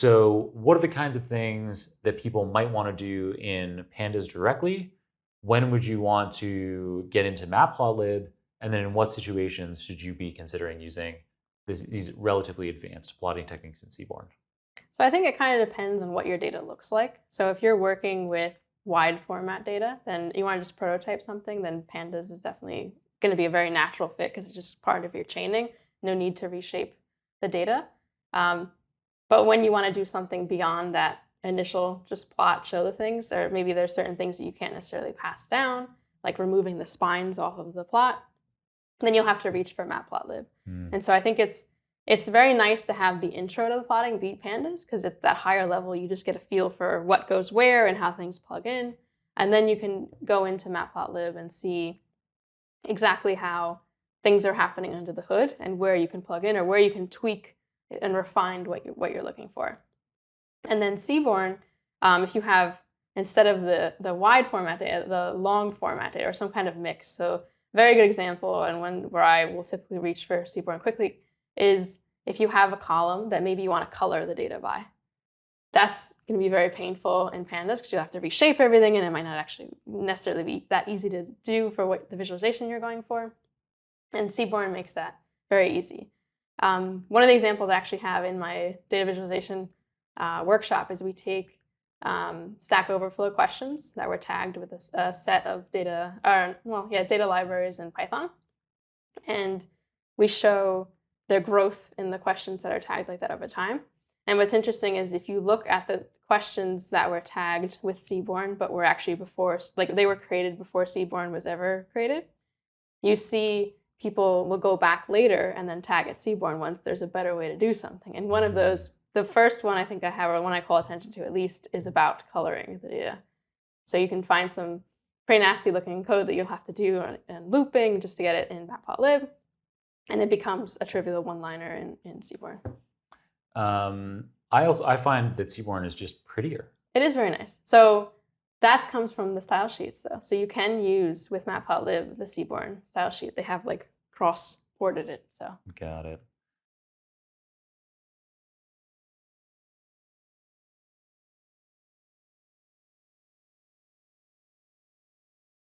So what are the kinds of things that people might want to do in Pandas directly? When would you want to get into Matplotlib? And then in what situations should you be considering using these relatively advanced plotting techniques in Seaborn? So I think it kind of depends on what your data looks like. So if you're working with wide format data, then you want to just prototype something, then Pandas is definitely going to be a very natural fit because it's just part of your chaining. No need to reshape the data. But when you want to do something beyond that initial just plot, show the things, or maybe there's certain things that you can't necessarily pass down, like removing the spines off of the plot, then you'll have to reach for Matplotlib. And so I think it's very nice to have the intro to the plotting be Pandas because it's that higher level. You just get a feel for what goes where and how things plug in. And then you can go into Matplotlib and see exactly how things are happening under the hood and where you can plug in or where you can tweak and refine what you're looking for. And then Seaborn, if you have, instead of the wide format data, the long format data or some kind of mix. So very good example, and one where I will typically reach for Seaborn quickly, is if you have a column that maybe you want to color the data by. That's going to be very painful in Pandas because you have to reshape everything and it might not actually necessarily be that easy to do for what the visualization you're going for. And Seaborn makes that very easy. One of the examples I actually have in my data visualization workshop is we take Stack Overflow questions that were tagged with a set of data libraries in Python. And we show their growth in the questions that are tagged like that over time. And what's interesting is if you look at the questions that were tagged with Seaborn, but were actually before, like they were created before Seaborn was ever created, you see people will go back later and then tag it Seaborn once there's a better way to do something. And one of those, the first one I think I have, or one I call attention to at least, is about coloring the data. So you can find some pretty nasty looking code that you'll have to do and looping just to get it in Matplotlib. And it becomes a trivial one-liner in Seaborn. I find that Seaborn is just prettier. It is very nice. So that comes from the style sheets, though. So you can use with Matplotlib the Seaborn style sheet. They have like cross-ported it. So got it.